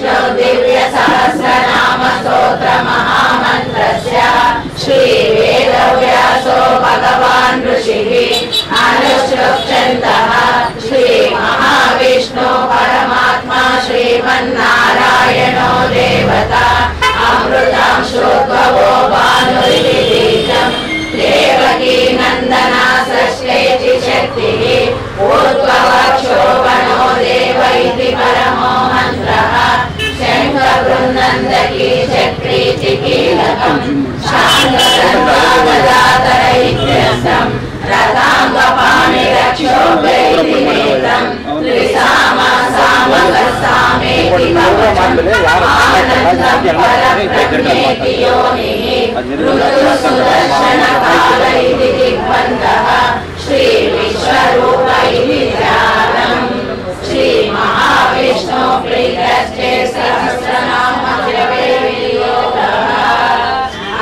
विष्णु दिव्य सहस्रनाम स्तोत्र महामन्त्रस्य श्री वेदव्यासो भगवान् ऋषिः अनुसृत्यन्तः श्री महाविष्णु परमात्मा श्रीमन्नारायणो देवता अमृतं श्रुत्वो भानुरिति बीजम् देवकी नन्दना सृष्टेति शक्तिः ऊर्ध्ववक्षोभनो देव इति परमो मन्त्रः शङ्खवृन्दकी चक्रीति कीलकम् शाङ्गरन्वाददातर इत्यर्थम् रथाङ्गपाणिरक्षोभेति नेत्रम् त्रिसामसामगसामेति कवचम् आनन्दं परब्रह्मेति योनिः ऋतुसुदर्शनकाल इति दिग्बन्धः श्री विश्वरूप इति ध्यानम् श्री महाविष्णु प्रीतश्चे सहस्रनाम जपेयोगः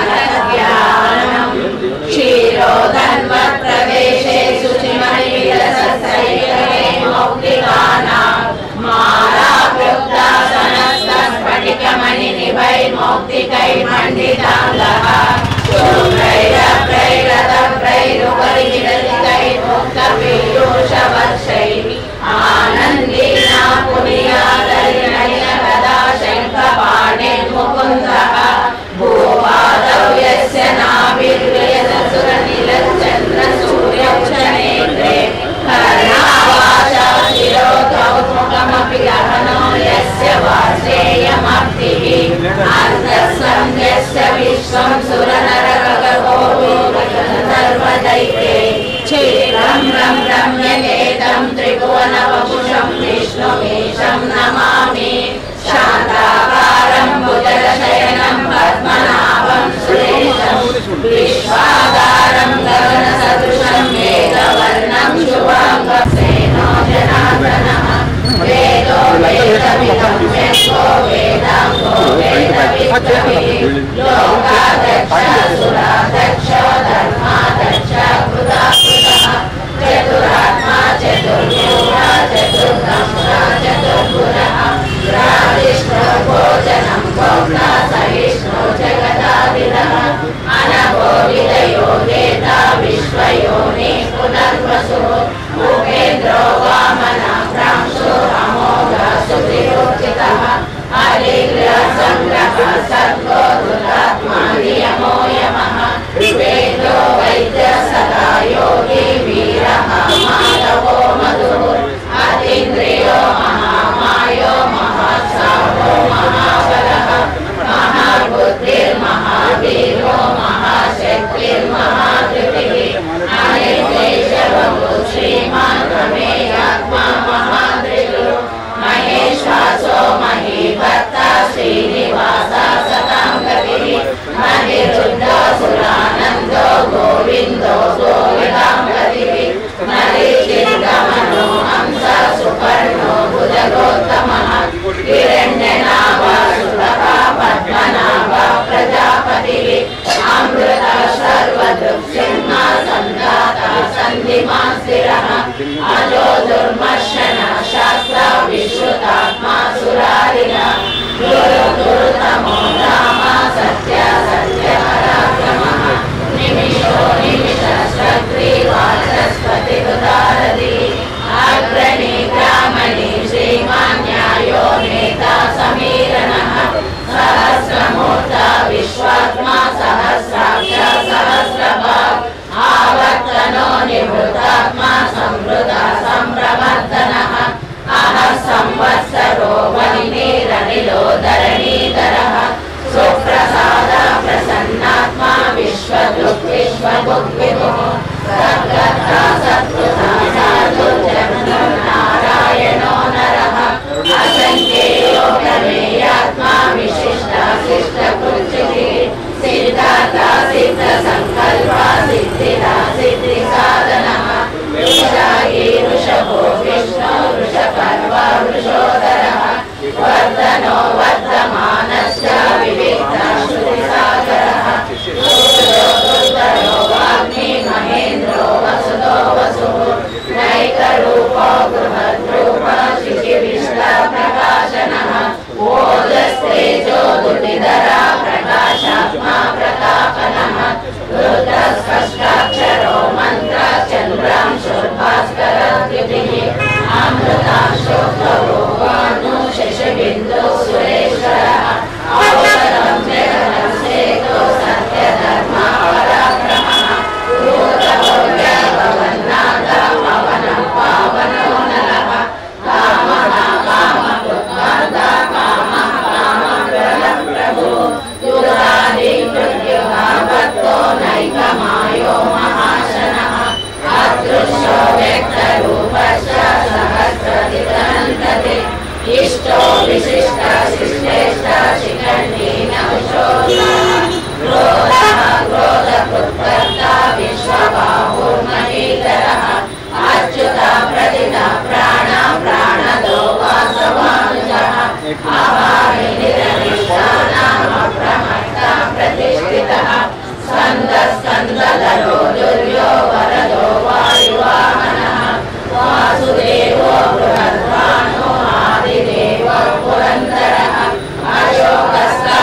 अनध्यानम् क्षीरोदन्वत्प्रवेशे शुचिमणिविलसत्सैकमे मौक्तिकानां मालाकृप्तासनस्तस्फटिकमणिनिभैर्मौक्तिकैर्मण्डिताङ्गः शुभ्रैरभ्रैरतभ्रैरुपरिमिलितैर्मुक्तपीयूषवर्षैः आनन्दीना पुनीयादरिणयगदा शङ्खपाणिर्मुकुन्दः भूपादौ यस्य नाभिर्यसुरनिलश्चन्द्रसूर्यौषनेत्रे कर्णावाचा शिरोकौमुखमपि गहनो यस्य वासेयमब्धिः अन्तःसंध्यस्य विश्वं सुरनरगगोविगन्धर्वदैत्ये क्षेत्रं रम्यतेतं त्रिभुवनवपुषं विष्णुमीशं नमामि शान्ताकारं भुजगशयनं पद्मनाभं सुरेशं विश्वाधारं गगनसदृशं वेदवर्णं शुभाङ्गं सेनो जनार्दनः वेदो वेदविदं वेदो वेदाङ्गो वेदविद्महे लोकाध्यक्षसुराध्यक्ष धर्माध्यक्ष कृताकृतः चतुरात्मा चतुर्भुजा चतुर्दंष्टा चतुर्भुजः राविष्णु भोजनं भोक्ता सहिष्णु जगदाधिरः अनघोरितयो वेदा विश्वयोनि पुनर्वसुः भूपेन्द्रो वामनाभ्रांशो अमोघः सुधिरोचितः हरिग्रहसङ्ग्रहः सर्गो दुरात्मा नियमो यमः वेदो वैद्यः सदा योगी वीरः माधवो मधुः अतीन्द्रियो महामायो महात्साहो महाबलः महाबुद्धिर्महावीरो महाशक्तिर्महाधृतिः अनिर्देशवो श्रीमान् रमेयात्मा महादृशो महेश्वासो महीभक्ता श्रीनिवासा सतां गतिः मनिरुद्धो सुरानन्दो गोविन्दो गोविदां गतिः मरीचिर्गमनो हंस सुपर्णो भुजगोत्तमः हिरण्यनाभः पद्मनाभः प्रजापतिः अमृतः सर्वदृक्सिंहासन्दाता सन्धिमान् स्थिरः अजो दुर्मर्शनः शास्त्रा विश्रुतात्मा सुरारिणः गुरुतमो राम सत्य पराक्रमः निमिषो निमिषश्चक्रीवाचस्पतिरुदारति अग्रणी ग्रामणि श्रीमान् न्यायो नेता समीरणः सहस्रमूर्ता विश्वात्मा सहस्राक्ष सहस्रभाग् आवर्तनो निवृत्तात्मा संवृता संप्रवर्तनः अहः संवत्सरो वनिनीरनिलो धरणीधरः सुप्रसाद प्रसन्नात्मा विश्वदृक् विश्वभुग्विभुः सद्गता सत्कृता साधुर्जनो नारायणो नरः असङ्ख्येयो प्रमेयात्मा विशिष्टा शिष्टकृच्युतिः सिद्धार्था सिद्धसङ्कल्पा सिद्धिदा सिद्धिसाधनः वृषाही वृषभो विष्णु वृषपर्वा वृषोदरः वर्धनो वर्धमानश्च विविक्ता श्रुतिसागरः दुर्धरो वाग्मी महेन्द्रो वसुदो वसुः नैकरूपो बृहद्रूप शिशिविष्टा प्रकाशनः प्रतिष्ठितः स्कन्दधरो दुर्यो वरदो वायुवाहनः वासुदेवो बृहद्भानो आदिदेवो पुरन्दरः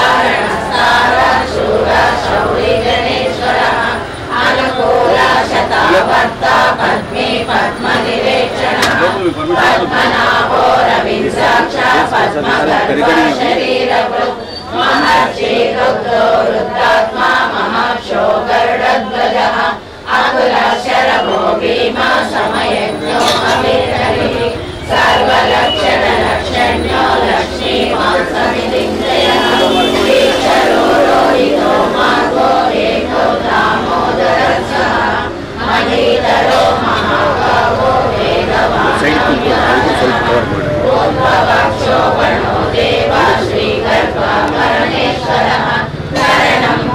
अशोकस्तारणस्तारः शूरः शौरिजनेश्वरः अनुकूलः शतावर्ता पद्मे पद्मनिरेक्षणः पद्मनाभो रविन्द्राक्षः पद्मगर्भः शरीरभृत् महर्षि रुद्रो रुद्रात्मा महर्षो गरुडध्वजः अकुलशरभो भीमा समयज्ञो अभिहरिः सर्वलक्षणलक्षण्यो लक्ष्मीवान् समितिञ्जयः ईश्वरो रोहितो मार्गो एको दामोदरः महीधरो महाभागो वेदवान् वर्णो देवा श्रीगर्भः परमेश्वरः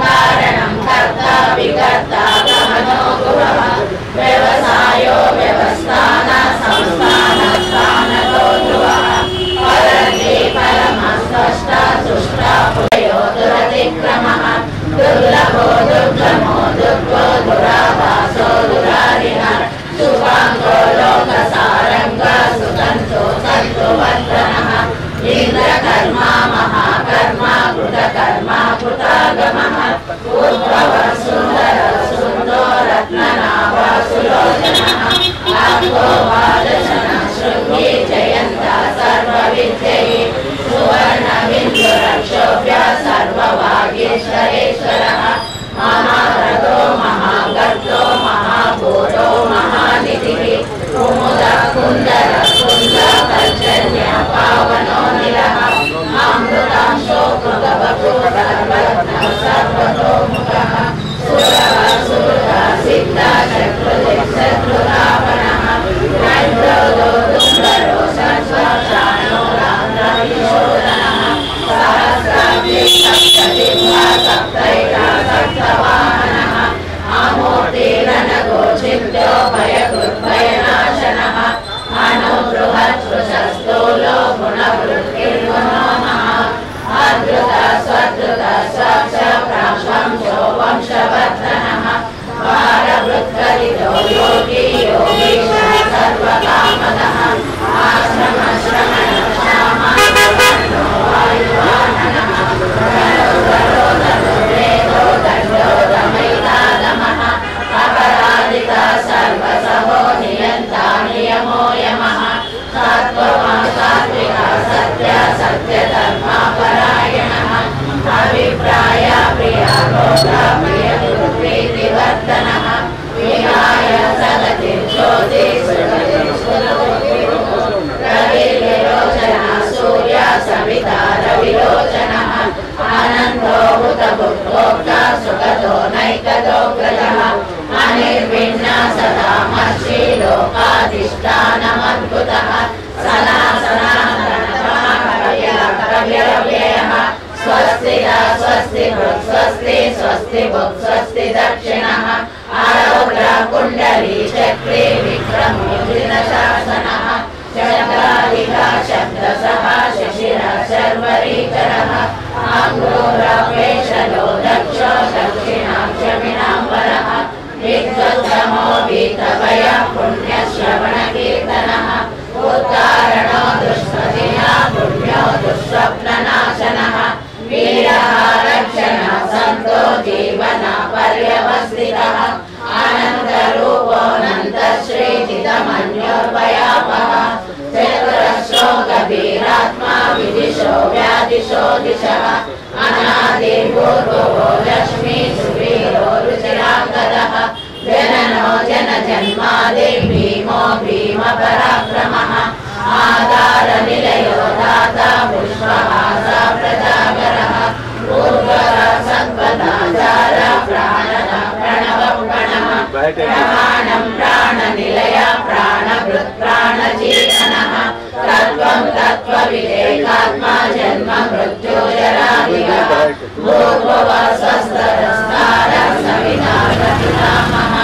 कारणं कर्ता विकर्ता गहनो गुहः व्यवसायो व्यवस्थान संस्थानस्थानतो ध्रुवः फलन्ति फलमस्पष्टा तुष्टा पुयो दुरतिक्रमः दुर्लभो दुर्गमो दुर्गो दुराभासो दुरारिः शुभाङ्गो लोकसारङ्गः सुतन्तो तन्तुवर्धनः इंद्रकर्मा महाकर्मा कृतकर्मा कृतागमः उद्भवः सुन्दरः सुन्दो रत्ननाभः सुलोचनः आङ्गो वादशनः शृङ्गी जयन्तः सर्वविद्यैः सुवर्णबिन्दुरक्षोभ्यः सर्ववागीश्वरेश्वरः महारथो महागर्तो महाभूतो महानिधिः कुमुदः कुन्दरः कुन्दः पर्जन्यः पावनो निलः अमृतांशो कृतवपुः सर्वज्ञः सर्वतोमुखः सुरः सुहृदः सिद्धः शत्रुजित् शत्रुरावणः नैन्द्रो दुष्करो सर्वशानो रान्द्रविशोधनः सहस्राब्दी सप्तजिह्वा सप्तैका सप्तवाहनः अमूर्तिरनघोषित्यो भयकृद्भयनाशनः अनुबृहत्सृशस्तूलो गुणवृत्तिर्गुणो नः अद्भुतः स्वद्भुतः स्वच्छ प्रांशो वंशवर्धनः भारवृत्कलितो योगी योगीशः सर्वकामदः आश्रमश्रमणश्यामो वायुवाहनः वेदो दण्डो दमैतादमः अपराजितः सर्वसहो नियन्ता नियमो यमः सात्ववान् सात्विकः सत्य सत्यधर्मा परायणः अभिप्राय प्रिया लोका प्रियप्रीतिवर्धनः विहाय सगतिर्ज्योतिः रविर्विलोचनः सूर्यः सविता रविलोचनः अनन्तो हुतभुक्तोक्ता सुगतो नैकतोग्रजः अनिर्विण्णः सदा महर्षि लोकाधिष्ठानमद्भुतः सनातनकव्यव्ययः स्वस्तिः स्वस्ति भुक् स्वस्ति स्वस्ति भुक् स्वस्ति दक्षिणः आरौद्र कुण्डली चक्रे विक्रमोजिनशासनः चक्राधिका शब्दसः शिशिरः शर्वरीकरः अङ्गूरपेशलो दक्षो दक्षिणाक्षमिणाम्बरः विद्वत्तमो वीतभयः पुण्यश्रवणकीर्तनः उत्तारणो दुष्कृतिः पुण्यो दुःस्वप्ननाशनः वीरः रक्षणः सन्तो जीवनः पर्यवस्थितः अनन्तरूपोऽनन्तश्रीचितमन्योर्भयापः चतुरश्रो गभीरात्मा विदिशो व्यादिशो दिशः अनादिपूर्वो लक्ष्मी सुवीरो रुचिराङ्गदः जननो जनजन्मादि भीमो भीमपराक्रमः आधारनिलयो दाता विश्वहासा प्रजागरः पूर्वः सद्वदाचार प्राणः प्रणवप्रणः प्रमाणं प्राणनिलय प्राणभृत् प्राणजीवनः तत्त्वं तत्त्वविवेकात्मा जन्म मृत्युजरादिगः भूर्भुवः स्वस्तरस्तारः सविता गतिधामः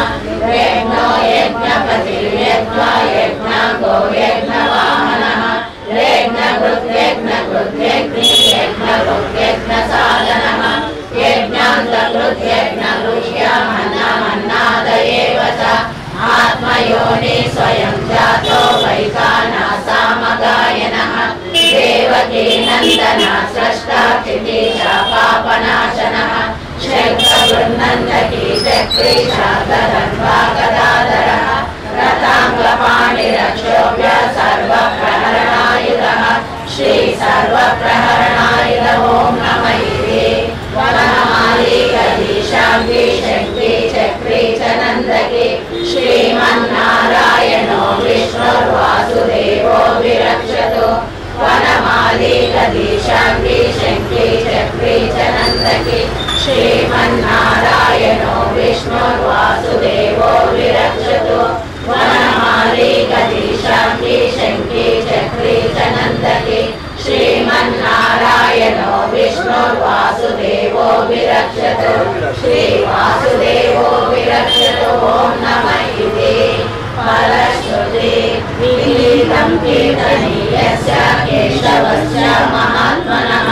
यज्ञो यज्ञपतिर्यज्ञो यज्ञाङ्गो यज्ञवाहनः यज्ञकृत् यज्ञकृत् यज्ञी नंदन स्रष्टा क्षितीशा पापनाशनः शैलवृन्नन्दकी चक्रीशा गदन्वा गदाधरः रताङ्गपाणिरक्षोभ्य सर्वप्रहरणायुधः श्री सर्वप्रहरणायुध ओं नमः वनमाली गदीशांगी शक्ति चक्री च नन्दकी श्रीमन्नारायणो विष्णुर्वासुदेवो विरक्षतु वनमाली गदीशांगी शक्ति चक्री च नन्दकी श्रीमन्नारायणो विष्णुर्वासुदेवो विरक्षतु वनमाली गदीशांगी शक्ति चक्री च नन्दकी श्रीमन्नारायणो विष्णुर्वासुदेवो विरक्षतु श्रीवासुदेवो विरक्षतु ओं नमः फलश्रुति विहितं कीर्तनीयस्य केशवस्य महात्मनः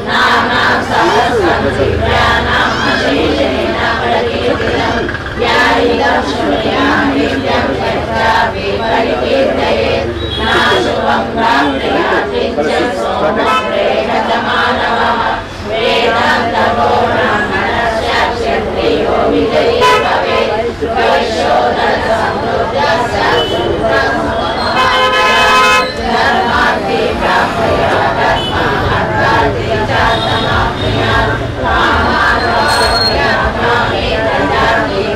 नाम्नां सहस्रं दिव्यानाम् अशेषेण प्रकीर्तितं याहिदं श्रुत्यां नित्यं यत्रापि परिकीर्तयेत् नाशुभं प्राप्नुयात् किञ्चित् सोमप्रेहतमानवः वेदान्तको ब्राह्मणस्य क्षत्रियो विजयी भवेत् वैश्योदरसमृद्धस्य धर्मार्थी प्राप्नुया धर्मार्थी च समाप्नुयात् कामार्थी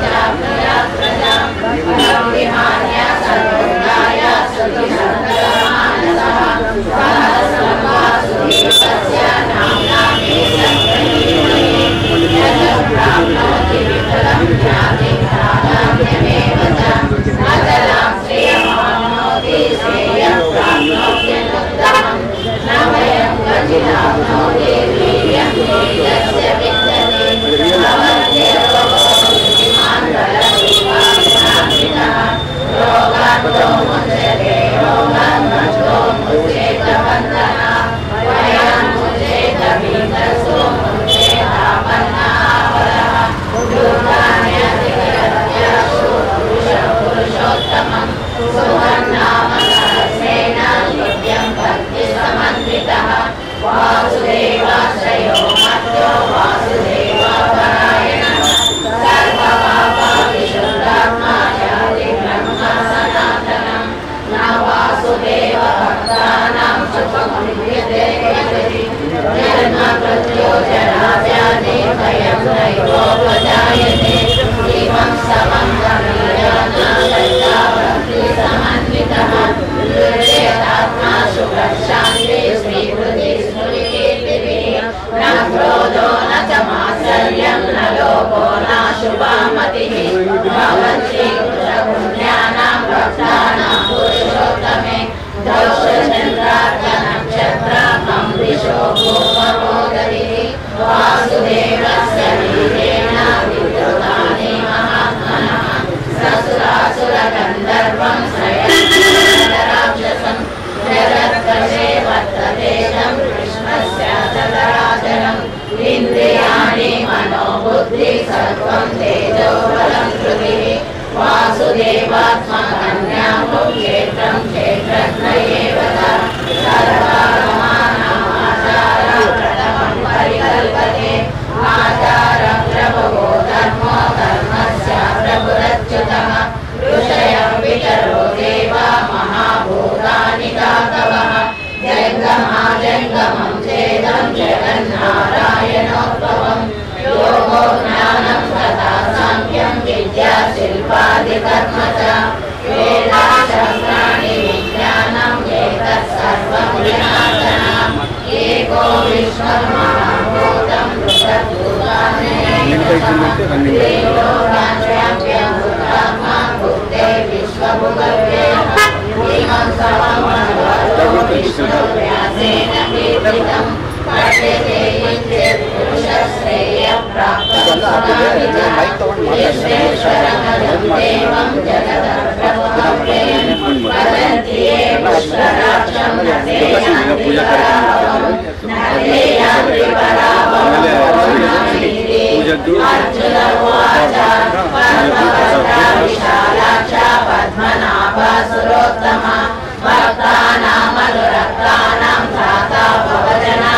च प्रजां विहाय सर्वोदाय सुखिसन्तमानसः सहस्रवासुदेवस्य नाम्नानि प्राप्नोति विफलं ज्ञाति प्राधान्यमेव च अचलां श्रियमाप्नोति श्रेयं प्राप्नोत्यनुत्तमं न वयं क्वचिदाप्नोति वीर्यं तेजस्य विद्यते भवत्येवोऽभिमान् बलरूपाभिरामितः रोगान्तो मुच्यते रोगान्तो मुच्येत बन्धनः वयं मुच्येत भीतसो मुच्येतापन्नापरः दुर्गान्यतिरत्याशु पुरुषोत्तमं सुवर्णाम सहस्रेण नित्यं भक्तिसमन्वितः वासुदेवाश्रयो मत्तो वासुदेवपरायणः सर्वपापविशुद्धात्मा याति ब्रह्म सनातनं न वासुदेवभक्तानां सुखं विद्यते क्वचित् जन्म मृत्यो जराव्याधि भयं नैवोपजायते इमं समं गम्भीरनाशक्ताभक्तिसमन्वितः निर्जयतात्मा सुखशान्ति स्वीकृति स्मृतिकीर्तिभिः न क्रोधो न च मात्सर्यं न लोभो नाशुभा मतिः भवन्तीकृतपुण्यानां भक्तानां पुरुषोत्तमे दौशचन्द्रार्कनक्षत्रमं दिशो भूमरोदरिः वासुदेवस्य वीर्येण विद्रुतानि महात्मनः ससुरासुरगन्धर्वं श्रयन्ति जगत्कषे वर्तते तं कृष्णस्य तदराजनम् इन्द्रियाणि मनोबुद्धि सर्वं तेजोबलं कृतिः वासुदेवात्मकन्यां क्षेत्रं क्षेत्रज्ञ एव सर्वागमानामाचारः प्रथमं परिकल्पते आचारं प्रभवो धर्मो धर्मस्य प्रभुरच्युतः ऋषयं विचरो देवा महाभूतानि धातवः जङ्गमाजङ्गमं चेदं जगन्नारायणोद्भवं योगो ज्ञानं तथा साङ्ख्यं विद्या शिल्पादिकर्म च वेदाशास्त्राणि विज्ञानम् एतत् सर्वं जनार्दनम् एको विश्वमहाभूतं त्रिलोकान्व्याप्यभूतात्मा भूते विश्वभुगव्ये इमं सर्वं विष्णुव्यासेन कीर्तितं पठ्यते इत्येतत् पुरुषश्रेयप्राप्तं विश्वेश्वरमलं देवं जगदप्रभुमव्ययं वदन्ति ये पुष्कराक्षं न ते यान्ति पराभवम् अर्जुन उवाच पर्वता विशालाक्ष पद्मनाभसुरोत्तम भक्तानामनुरक्तानां धाता भवजना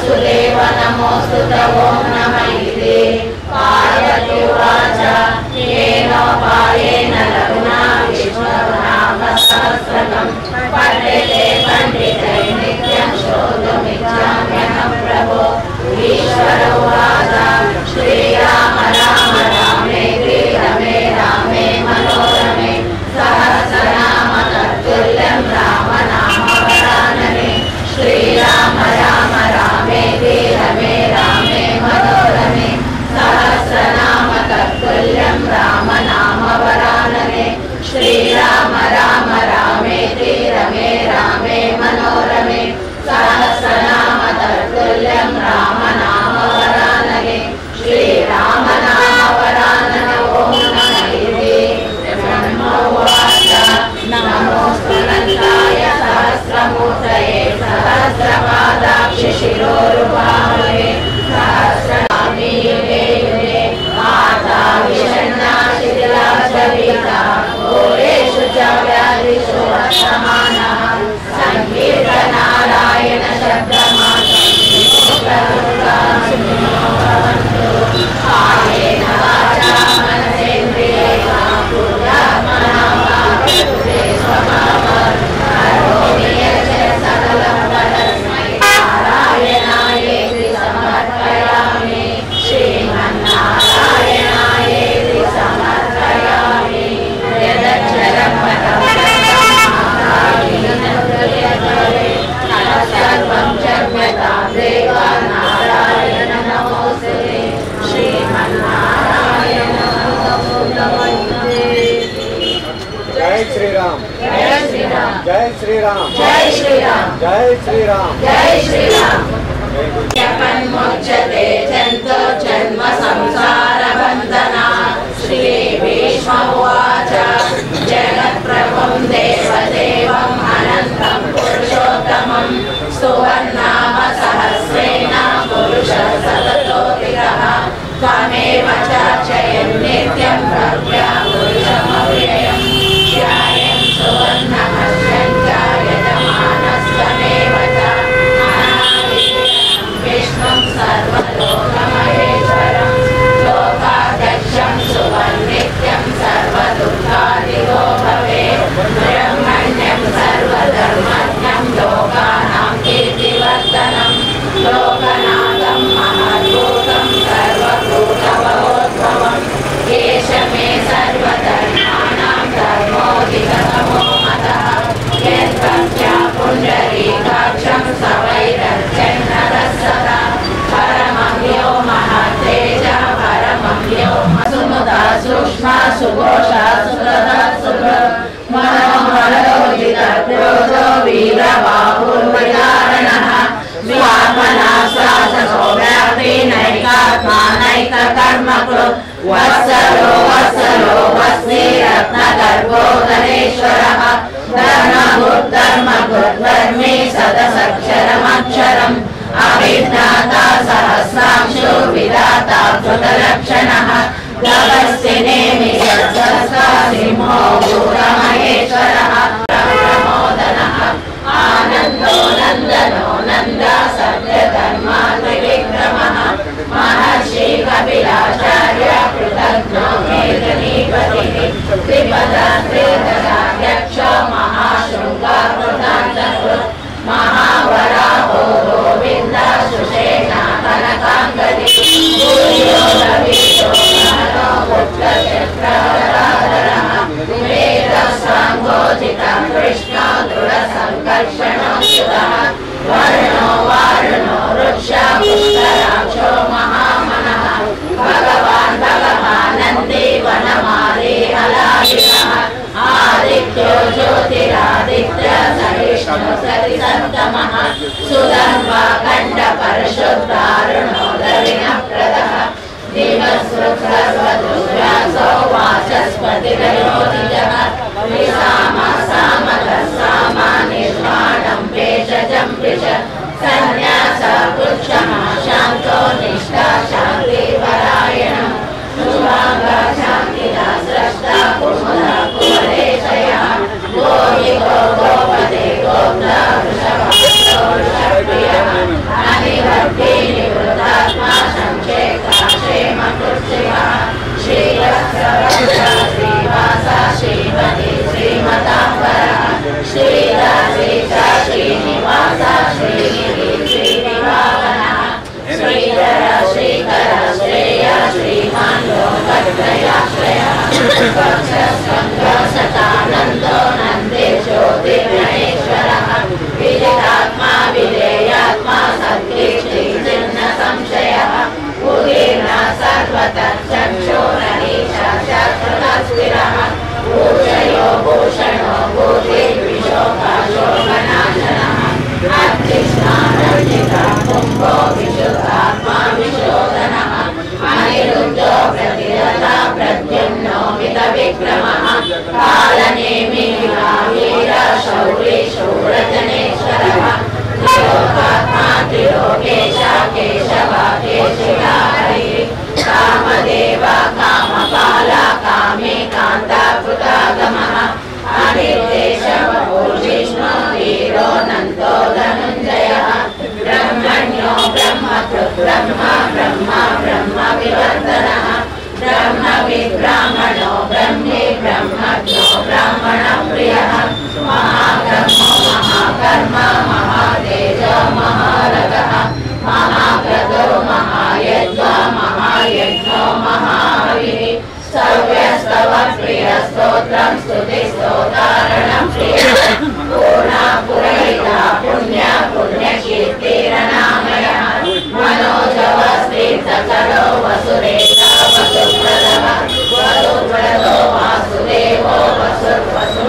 वसुदेव नमोऽस्तुते ओं नमः इति पार्वती उवाच येनोपायेन लघुना विष्णुनामसहस्रकं पठ्यते पण्डितैः नित्यं श्रोतुमिच्छाम्यहं प्रभो ईश्वर उवाच श्रीराम राम रामेति रमे रामे मनोरमे सहस्रनाम तत्तुल्यं राम नाम वरानने श्रीराम राम रामेति रमे रामे मनोरमे सहस्रनाम तत्तुल्यं राम नाम वरानने श्रीराम राम रामेति रमे रामे मनोरमे सहस्रनाम तत्तुल्यं राम नाम वरानने श्रीराम नाम वरानने ओं नमः इति ब्रह्मोवाच नमोऽस्तु अनन्ताय सहस्रमूर्तये सहस्रपादाक्षि शिरोरुबाहवे सहस्रनामी युगे युगे माता विषण्णाशिथिलाशविता घोरेषु च व्याधिषु वर्तमानः संकीर्तनारायण शब्दमात्रं कायेन वाचा मनसेन्द्रियैः बुद्ध्यात्मना वा प्रकृते स्वभावात् करोमि यत् सकलं परस्मै नारायणायेति समर्पयामि श्रीमन्नारायणायेति समर्पयामि यदक्षरं परं सर्वं जगतां देवा नारायण नमोऽस्तुते श्रीमन्नारायण नमोऽस्तुते। जय श्री राम जय श्री राम जय श्री राम जय श्री राम जय श्री राम जय श्री राम यपन्मुच्यते जन्तो जन्म संसार बन्धनात् श्री भीष्म उवाच जगत्प्रभुं देवदेवम् अनन्तं पुरुषोत्तमं स्तुवन्नाम सहस्रेण पुरुषः सततोऽधिकः त्वमेव चार्चयन् नित्यं प्रज्ञा पुरुषमव्ययम् ध्यायन् सुवर्णमस्यं च यजमानस्त्वमेव च विष्णुं सर्वलोकमहेश्वरं लोकाध्यक्षं सुवर्नित्यं सर्वदुःखादिगो भवेत् ब्रह्मण्यं सर्वधर्मज्ञं लोकानां कीर्तिवर्धनं लोकनाथं महद्भूतं सर्वभूतभवोद्भवम् एष मे सर्वधर्माणां धर्मोऽधिकतमो मतः यत्प्रज्ञा पुण्डरीकाक्षं सवैरर्चन्नरः सदा परमं यो महत्तेजः परमं यो सुमुदा सूक्ष्मा सुघोषा सुतः सुभृत् मनोहरोदितक्रोधो वीरबाहुर्विदारणः स्वात्मना शासको व्याप्ति नैकात्मा नैककर्मकृत् वत्सलो वत्सलो वस्ति रत्नगर्भो धनेश्वरः धर्मभूद्धर्मभूद्धर्मी सदसक्षरमक्षरम् अभिज्ञाता सहस्रांशो विधाता कृतलक्षणः गवस्तिनेमि सत्सहस्रा सिंहो भूतमहेश्वरः प्रमोदनः आनन्दो नन्दनो नन्द सत्यधर्मा त्रिविक्रमः महर्षि कपिलाचार्य कृतज्ञो मेदिनीपतिः त्रिपदा त्रिदशाध्यक्षो महाशृङ्गा कृतान्तकृत् महावराहो गोविन्द सुषेणा कनकाङ्गदी भूयो रविशो नरो पुत्रचक्रधरः वेदस्वाङ्गोचितं कृष्णो दृढसङ्कर्षणोऽच्युतः वर्णो वारुणो वृक्षा पुष्कराक्षो महामनः भगवान् भगवानन्दी वनमाली हलायुधः आदित्यो ज्योतिरादित्य सहिष्णु सतिसप्तमः सुधर्मा खण्डपरशुद्धारुणो दरिणप्रदः दिवस्कृत् सर्वदुर्व्यासो वाचस्पतिरयोनिजः विसामः सामतः सामा निर्वाणं भेषजं विष सन्न्यासः कृच्छमः शान्तो निष्ठा शान्तिपरायणः शुभाङ्गा शान्तिदा स्रष्टा कुमुदा कुवलेशयः गोविको गोपते गोप्ता वृषभो वृषप्रियः अनिवर्ति శ్రీధ శ్రీనివాస శ్రీనివాసన శ్రీధర శ్రీకర శ్రేయ శ్రీమాన్ లోకత్రయాశ్రయ సతానందో నందేశో దివ్యేశ్వర విదితాత్మా విధేయాత్మా సత్కీర్తి చిన్న సంశయ ఉదీర్ణ సర్వతక్షోరణీశాస్త్రస్ఫిరః భూషయో భూషణో భూతిర్విశోకాశోకనాశనః అత్యుష్ణానందితా కుంభో విశుద్ధాత్మా విశోధనః అనిరుద్ధో ప్రతిరథా ప్రద్యుమ్నో మిత విక్రమః కాలనేమి వీర శౌరీ శూరజనేశ్వరః త్రిలోకాత్మా త్రిలోకేశ కేశవ కేశికా హరి కామదేవ కామపాల కామే కాంతాకృతాగమః అనిర్దేశవ విష్ణు వీరో నందో ధనుంజయః బ్రహ్మణ్యో బ్రహ్మకృత్ బ్రహ్మ బ్రహ్మ బ్రహ్మ వివర్ధనః బ్రహ్మ విబ్రాహ్మణో బ్రహ్మే బ్రహ్మజ్ఞో బ్రాహ్మణ ప్రియః మహాబ్రహ్మో మహాకర్మ మహాతేజో మహారగః మహాక్రతో మహాయజ్ఞో మహాయజ్ఞో మహాహవిః సవ్యస్తవ ప్రియ స్తోత్రం స్తుతి స్తోతారణం ప్రియ పూర్ణ పురహిత పుణ్య పుణ్యకీర్తిరనామయ మనోజవ శ్రీర్ధకరో వసురేత వసుప్రదవ వసుప్రదో వాసుదేవో వసుర్వసు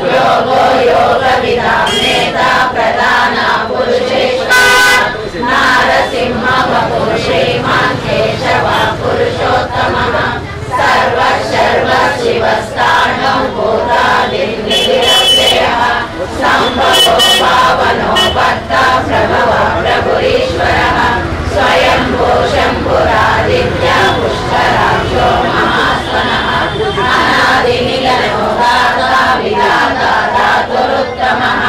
योगो योग विदानेता प्रधान पुरुषेश्वर नारसिंह वपुः श्रीमान् केशव पुरुषोत्तमः सर्व सर्व शिवस्थानो भूतादिर्निरक्षयः संभवो पावनो भक्ता प्रभव प्रभुरीश्वरः स्वयंभो शम्भुरादित्य पुष्कराक्षो महास्वनः अनादिनिलयो दाता विधाता धातुरुत्तमः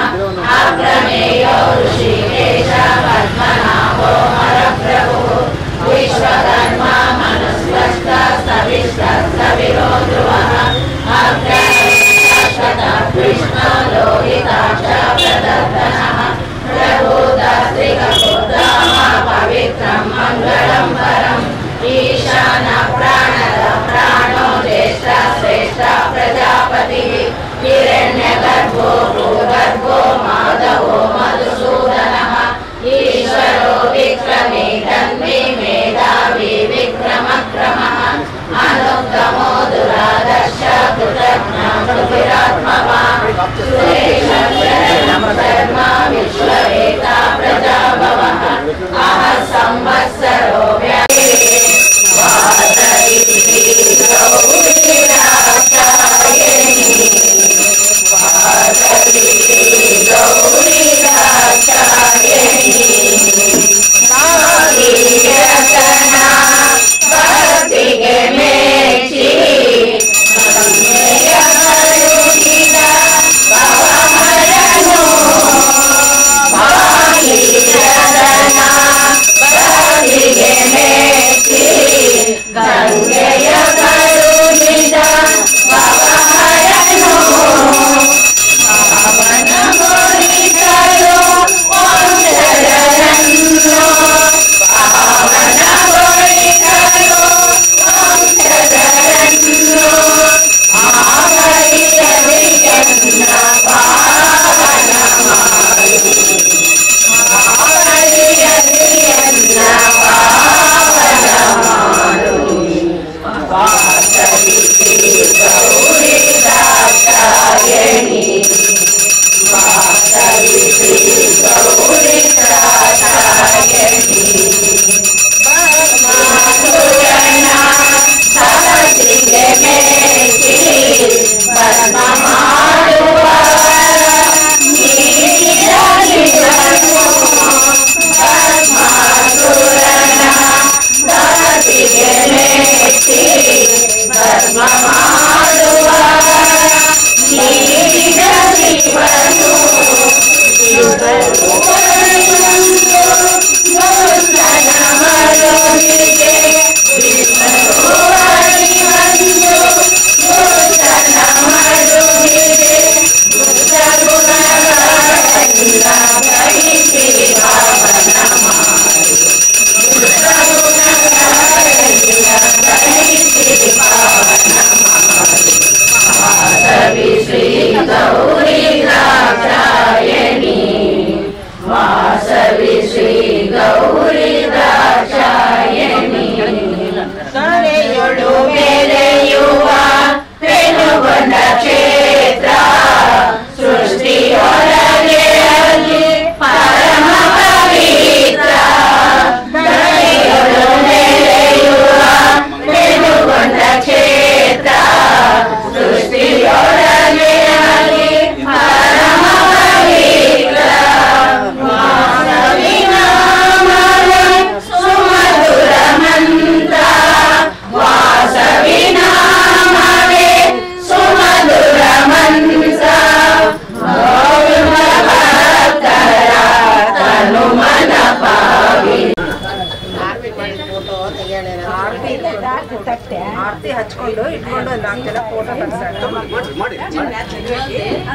ಆರತಿ ಹಚ್ಕೊಂಡು ಇಟ್ಕೊಂಡು 4 ಜನ ಫೋಟೋ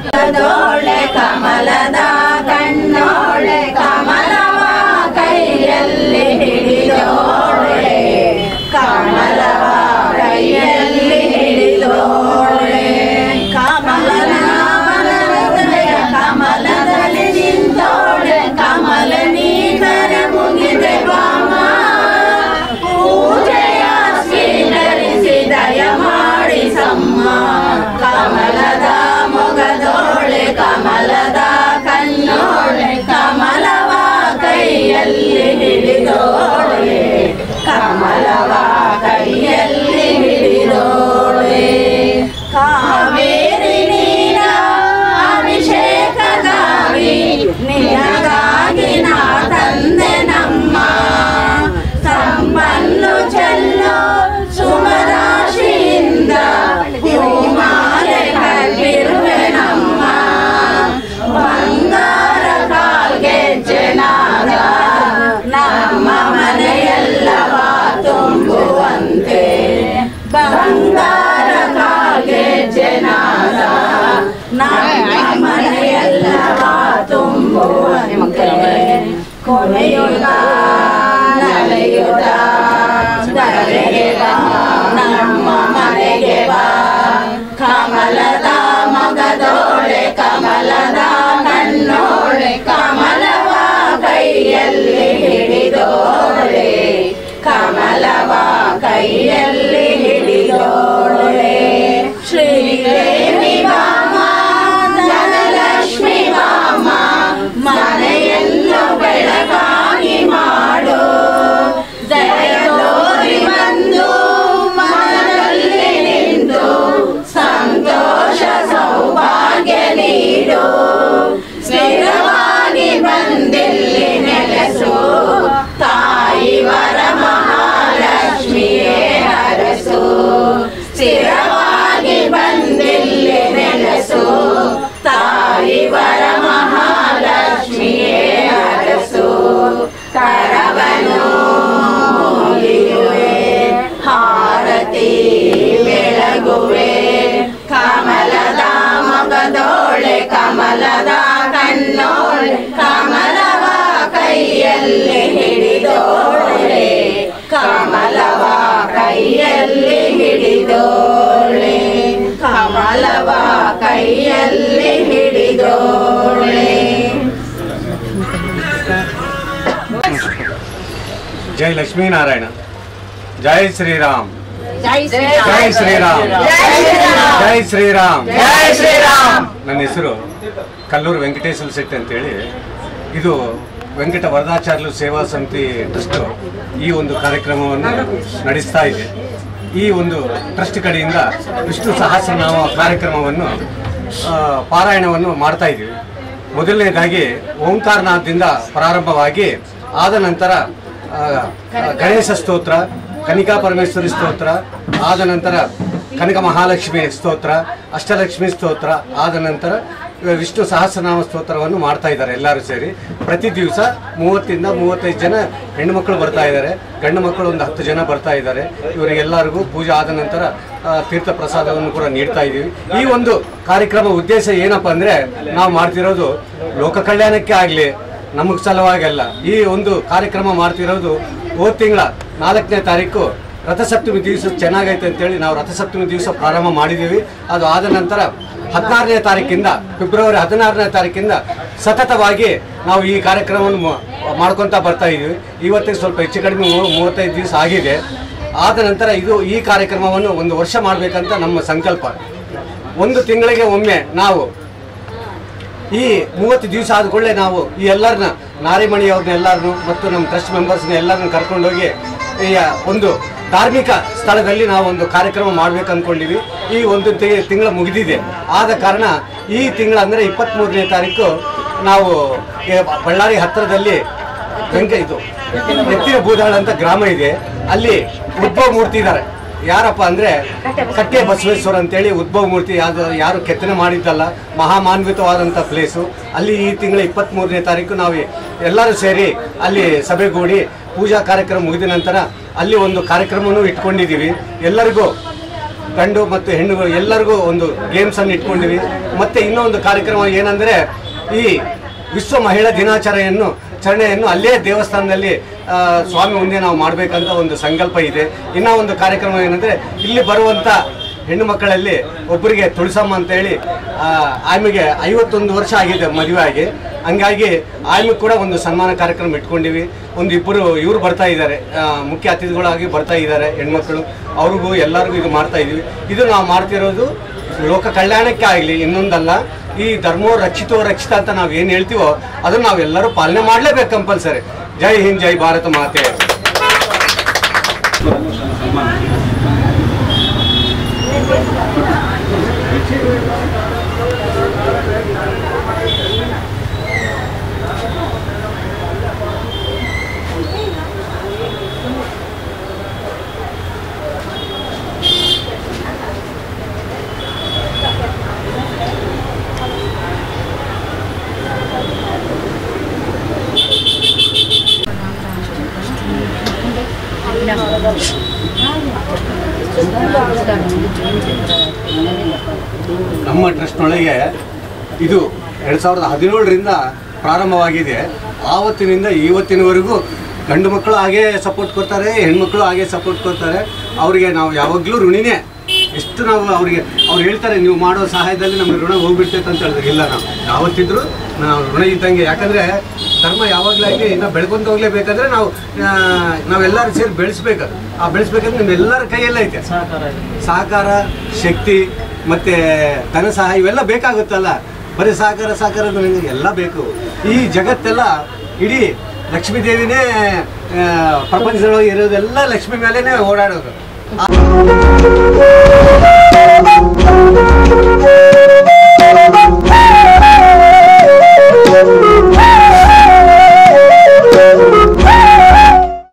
ಕಮಲದೋಳೆ ಕಮಲದ ಕಣ್ಣೋಳೆ ಕಮಲವ ಕೈಯಲ್ಲಿ ಹಿಡಿದೋಳೆ ಕಮಲವ ಕೈಯಲ್ಲಿ ಹಿಡಿದೋಳೆ ಕಮಲನ ಮನದಯ ಕಮಲದಲ್ಲಿ ನಿಂತೋಳೆ ಕಮಲ ನೀಕರ ಮುಗಿದೆ ಬಾಮ ಪೂಜೆಯ ಸ್ವೀಕರಿಸಿ ದಯ ಮಾಡಿಸಮ್ಮ ಕಮಲದ ಮೊಗದೋಳೆ ಕಮಲದ ಕಣ್ಣೋಳೆ ಕಮಲವ ಕೈಯಲ್ಲಿ ಹಿಡಿದೋಳೆ ಕಮಲವ ಕೈಯಲ್ಲಿ ಹಿಡಿದೋಳೆ ಕಾವೇರಿ ನೀರ ಅಭಿಷೇಕದಾಗಿ ನಿನಗಾಗಿ ನಾ ತಂದೆ ನಮ್ಮ ಸಂಪನ್ನು ಚೆಲ್ಲೋ ಸುಮರಾಶಿಯಿಂದ ಹೂಮಾಲೆ ಕಟ್ಟಿರುವೆ ನಮ್ಮ ಬಂಗಾರ ಕಾಲ್ಗೆಜ್ಜೆನಾದ ನಮ್ಮ ಮನೆಯೆಲ್ಲವ ತುಂಬುವಂತೆ ಬಂಗಾರ ಕಾಲ್ಗೆಜ್ಜೆನಾದ ನಮ್ಮ ಮನೆಯೆಲ್ಲವ ತುಂಬುವಂತೆ ಕೊನೆಯುಗ ನಲೆಯುಗ ಧರೆಗೆ ಬಾ ನಮ್ಮ ಮನೆಗೆ ಬಾ ಕಮಲದ ಮಗದೋಳೆ ಕಮಲದ ಕಣ್ಣೋಳೆ ಕಮಲವ ಕೈಯಲ್ಲಿ ಹಿಡಿದೋಳೆ ಕಮಲವ ಕೈಯಲ್ಲಿ ಹಿಡಿದೋಳೆ ಶ್ರೀದೇವಿ ಬಾಮ ಧನಲಕ್ಷ್ಮಿ ಬಾಮ ಮನೆಯನ್ನು ಬೆಳಕಾಗಿ ಮಾಡು ದಯ ತೋರಿ ಬಂದು ಮನದಲ್ಲಿ ನಿಂತು ಸಂತೋಷ ಸೌಭಾಗ್ಯ ನೀಡು ಸ್ಥಿರವಾಗಿ ಬಂದಿಲ್ಲಿ ನೆಲೆಸು ತಾಯಿ ವರ ಮಹಾಲಕ್ಷ್ಮಿಯೇ ಹರಸು ಸ್ಥಿರವಾಗಿ ಬಂದಿಲ್ಲಿ ನೆಲೆಸು ತಾಯಿ ವರ ಮಹಾಲಕ್ಷ್ಮಿಯೇ ಹರಸು ಕರವನು ಮುಗಿಯುವೆ ಹಾರತಿ ಬೆಳಗುವೆ ಕಮಲದ ಮಗದೋಳೆ ಕಮಲದ ಕಣ್ಣೋಳೆ ಕಮಲವ ಕೈಯಲ್ಲಿ ಹಿಡಿದೋಳೆ ಕಮಲವ ಕೈಯಲ್ಲಿ ಹಿಡಿದೋಳೆ ಕಮಲವ ಕೈಯಲ್ಲಿ ಹಿಡಿದೋಳೆ. जय लक्ष्मी नारायण जय श्री राम ಜೈ जय श्री राम जय श्री राम ಜೈ ಶ್ರೀರಾಮ್. ನನ್ನ ಹೆಸರು ಕಲ್ಲೂರು ವೆಂಕಟೇಶ್ವರ ಶೆಟ್ಟಿ ಅಂತೇಳಿ. ಇದು ವೆಂಕಟ ವರದಾಚಾರ್ಯರು ಸೇವಾ ಸಮಿತಿ ಟ್ರಸ್ಟ್ ಈ ಒಂದು ಕಾರ್ಯಕ್ರಮವನ್ನು ನಡೆಸ್ತಾ ಇದೆ. ಈ ಒಂದು ಟ್ರಸ್ಟ್ ಕಡೆಯಿಂದ ವಿಷ್ಣು ಸಹಸ್ರನಾಮ ಕಾರ್ಯಕ್ರಮವನ್ನು ಪಾರಾಯಣವನ್ನು ಮಾಡ್ತಾ ಇದ್ದೀವಿ. ಮೊದಲನೇದಾಗಿ ಓಂಕಾರನಾಥದಿಂದ ಪ್ರಾರಂಭವಾಗಿ ಆದ ನಂತರ ಗಣೇಶ ಸ್ತೋತ್ರ, ಕನಿಕಾ ಪರಮೇಶ್ವರಿ ಸ್ತೋತ್ರ, ಆದ ನಂತರ ಕನಕ ಮಹಾಲಕ್ಷ್ಮಿ ಸ್ತೋತ್ರ, ಅಷ್ಟಲಕ್ಷ್ಮಿ ಸ್ತೋತ್ರ, ಆದ ನಂತರ ವಿಷ್ಣು ಸಹಸ್ರನಾಮ ಸ್ತೋತ್ರವನ್ನು ಮಾಡ್ತಾ ಇದ್ದಾರೆ ಎಲ್ಲರೂ ಸೇರಿ. ಪ್ರತಿ ದಿವಸ 30 ಇಂದ 35 ಜನ ಹೆಣ್ಣು ಮಕ್ಕಳು ಬರ್ತಾ ಇದ್ದಾರೆ, ಗಂಡು ಮಕ್ಕಳು ಒಂದು 10 ಜನ ಬರ್ತಾ ಇದ್ದಾರೆ. ಇವರಿಗೆಲ್ಲರಿಗೂ ಪೂಜೆ ಆದ ನಂತರ ತೀರ್ಥ ಪ್ರಸಾದವನ್ನು ಕೂಡ ನೀಡ್ತಾ ಇದ್ದೀವಿ. ಈ ಒಂದು ಕಾರ್ಯಕ್ರಮ ಉದ್ದೇಶ ಏನಪ್ಪ ಅಂದರೆ, ನಾವು ಮಾಡ್ತಿರೋದು ಲೋಕ ಕಲ್ಯಾಣಕ್ಕೆ ಆಗಲಿ, ನಮಗೆ ಸಲುವಾಗಲ್ಲ. ಈ ಒಂದು ಕಾರ್ಯಕ್ರಮ ಮಾಡ್ತಿರೋದು ಹೋದ ತಿಂಗಳ 4ನೇ ತಾರೀಕು ರಥಸಪ್ತಮಿ ದಿವಸ ಚೆನ್ನಾಗೈತೆ ಅಂತೇಳಿ ನಾವು ರಥಸಪ್ತಮಿ ದಿವಸ ಪ್ರಾರಂಭ ಮಾಡಿದ್ದೀವಿ. ಅದು ಆದ ನಂತರ 16ನೇ ತಾರೀಕಿಂದ ಫೆಬ್ರವರಿ 16ನೇ ತಾರೀಕಿಂದ ಸತತವಾಗಿ ನಾವು ಈ ಕಾರ್ಯಕ್ರಮವನ್ನು ಮಾಡ್ಕೊತಾ ಬರ್ತಾ ಇದ್ದೀವಿ. ಇವತ್ತಿಗೆ ಸ್ವಲ್ಪ ಹೆಚ್ಚು ಕಡಿಮೆ 35 ದಿವಸ ಆಗಿದೆ. ಆದ ನಂತರ ಈ ಕಾರ್ಯಕ್ರಮವನ್ನು 1 ವರ್ಷ ಮಾಡಬೇಕಂತ ನಮ್ಮ ಸಂಕಲ್ಪ. 1 ತಿಂಗಳಿಗೆ ಒಮ್ಮೆ ನಾವು ಈ 30 ದಿವಸ ಆದ ಕೂಡಲೇ ನಾವು ಈ ಎಲ್ಲರನ್ನ ನಾರಿಮಣಿಯವ್ರನ್ನ ಎಲ್ಲರನ್ನು ಮತ್ತು ನಮ್ಮ ಟ್ರಸ್ಟ್ ಮೆಂಬರ್ಸ್ನ ಎಲ್ಲರನ್ನ ಕರ್ಕೊಂಡೋಗಿ ಈ ಒಂದು ಧಾರ್ಮಿಕ ಸ್ಥಳದಲ್ಲಿ ನಾವು ಒಂದು ಕಾರ್ಯಕ್ರಮ ಮಾಡ್ಬೇಕು ಅಂದ್ಕೊಂಡಿವಿ. ಈ 1 ತಿಂಗಳು ಮುಗಿದಿದೆ. ಆದ ಕಾರಣ ಈ ತಿಂಗಳ ಅಂದರೆ 23ನೇ ತಾರೀಕು ನಾವು ಬಳ್ಳಾರಿ ಹತ್ತಿರದಲ್ಲಿ ಎತ್ತಿನ ಬೂದಾಳ ಅಂತ ಗ್ರಾಮ ಇದೆ. ಅಲ್ಲಿ ಉದ್ಭವ ಮೂರ್ತಿ ಇದ್ದಾರೆ. ಯಾರಪ್ಪ ಅಂದರೆ ಕಟ್ಟೆ ಬಸವೇಶ್ವರ ಅಂತೇಳಿ ಉದ್ಭವ ಮೂರ್ತಿ, ಯಾರು ಕೆತ್ತನೆ ಮಾಡಿದ್ದಲ್ಲ, ಮಹಾಮಾನ್ವಿತವಾದಂಥ ಪ್ಲೇಸು. ಅಲ್ಲಿ ಈ ತಿಂಗಳ 23ನೇ ತಾರೀಕು ನಾವು ಎಲ್ಲರೂ ಸೇರಿ ಅಲ್ಲಿ ಸಭೆಗೂಡಿ ಪೂಜಾ ಕಾರ್ಯಕ್ರಮ ಮುಗಿದ ನಂತರ ಅಲ್ಲಿ ಒಂದು ಕಾರ್ಯಕ್ರಮವೂ ಇಟ್ಕೊಂಡಿದ್ದೀವಿ. ಎಲ್ಲರಿಗೂ ಗಂಡು ಮತ್ತು ಹೆಣ್ಣು ಎಲ್ಲರಿಗೂ ಒಂದು ಗೇಮ್ಸನ್ನು ಇಟ್ಕೊಂಡಿವಿ. ಮತ್ತು ಇನ್ನೊಂದು ಕಾರ್ಯಕ್ರಮ ಏನಂದರೆ, ಈ ವಿಶ್ವ ಮಹಿಳಾ ದಿನಾಚರಣೆಯನ್ನು ಅಲ್ಲೇ ದೇವಸ್ಥಾನದಲ್ಲಿ ಸ್ವಾಮಿ ಮುಂದೆ ನಾವು ಮಾಡಬೇಕಂತ ಒಂದು ಸಂಕಲ್ಪ ಇದೆ. ಇನ್ನೂ ಒಂದು ಕಾರ್ಯಕ್ರಮ ಏನಂದರೆ, ಇಲ್ಲಿ ಬರುವಂಥ ಹೆಣ್ಣು ಮಕ್ಕಳಲ್ಲಿ ಒಬ್ಬರಿಗೆ ತುಳಸಮ್ಮ ಅಂತೇಳಿ ಆಮೆಗೆ 51 ವರ್ಷ ಆಗಿದೆ ಮದುವೆ ಆಗಿ. ಹಂಗಾಗಿ ಆಮೆಗೆ ಕೂಡ ಒಂದು ಸನ್ಮಾನ ಕಾರ್ಯಕ್ರಮ ಇಟ್ಕೊಂಡಿವಿ. ಇಬ್ಬರು ಇವರು ಬರ್ತಾ ಇದ್ದಾರೆ, ಮುಖ್ಯ ಅತಿಥಿಗಳಾಗಿ ಬರ್ತಾ ಇದ್ದಾರೆ ಹೆಣ್ಮಕ್ಳು. ಅವ್ರಿಗೂ ಎಲ್ಲರಿಗೂ ಇದು ಮಾಡ್ತಾ ಇದ್ದೀವಿ. ಇದು ನಾವು ಮಾಡ್ತಿರೋದು ಲೋಕ ಕಲ್ಯಾಣಕ್ಕೆ ಆಗಲಿ, ಇನ್ನೊಂದಲ್ಲ. ಈ ಧರ್ಮೋ ರಕ್ಷಿತೋ ರಕ್ಷಿತ ಅಂತ ನಾವು ಏನು ಹೇಳ್ತೀವೋ ಅದನ್ನು ನಾವೆಲ್ಲರೂ ಪಾಲನೆ ಮಾಡಲೇಬೇಕು ಕಂಪಲ್ಸರಿ. ಜೈ ಹಿಂದ್, ಜೈ ಭಾರತ ಮಾತೆ. ನಮ್ಮ ಟ್ರಸ್ಟ್ನೊಳಗೆ ಇದು 2017ರಿಂದ ಪ್ರಾರಂಭವಾಗಿದೆ. ಆವತ್ತಿನಿಂದ ಇವತ್ತಿನವರೆಗೂ ಗಂಡು ಮಕ್ಕಳು ಹಾಗೆ ಸಪೋರ್ಟ್ ಕೊಡ್ತಾರೆ, ಹೆಣ್ಮಕ್ಳು ಹಾಗೆ ಸಪೋರ್ಟ್ ಕೊಡ್ತಾರೆ. ಅವರಿಗೆ ನಾವು ಯಾವಾಗಲೂ ಋಣಿನೇ. ಎಷ್ಟು ನಾವು ಅವ್ರು ಹೇಳ್ತಾರೆ, ನೀವು ಮಾಡೋ ಸಹಾಯದಲ್ಲಿ ನಮಗೆ ಋಣ ಹೋಗ್ಬಿಡ್ತೈತೆ ಅಂತ ಹೇಳಿದ್ರೆ, ಇಲ್ಲ, ನಾವು ಯಾವತ್ತಿದ್ರು ನಾವು ಋಣ ಇದ್ದಂಗೆ. ಯಾಕಂದರೆ ಧರ್ಮ ಯಾವಾಗಲಾಗಿ ನಾವು ಬೆಳ್ಕೊಂತ ಹೋಗ್ಲೇಬೇಕಾದ್ರೆ ನಾವೆಲ್ಲರೂ ಸೇರಿ ಬೆಳೆಸ್ಬೇಕು. ಆ ಬೆಳೆಸ್ಬೇಕಂದ್ರೆ ನಿಮ್ಮೆಲ್ಲರ ಕೈಯಲ್ಲೇ ಐತೆ. ಸಹಕಾರ, ಶಕ್ತಿ ಮತ್ತು ಧನ ಸಹಾಯ ಇವೆಲ್ಲ ಬೇಕಾಗುತ್ತಲ್ಲ. ಬರೀ ಸಹಕಾರ ನಿಮಗೆ ಎಲ್ಲ ಬೇಕು. ಈ ಜಗತ್ತೆಲ್ಲ ಇಡೀ ಲಕ್ಷ್ಮೀ ದೇವಿನೇ ಪ್ರಪಂಚದೊಳಗೆ ಇರೋದೆಲ್ಲ ಲಕ್ಷ್ಮಿ ಮೇಲೇ ಓಡಾಡೋದು.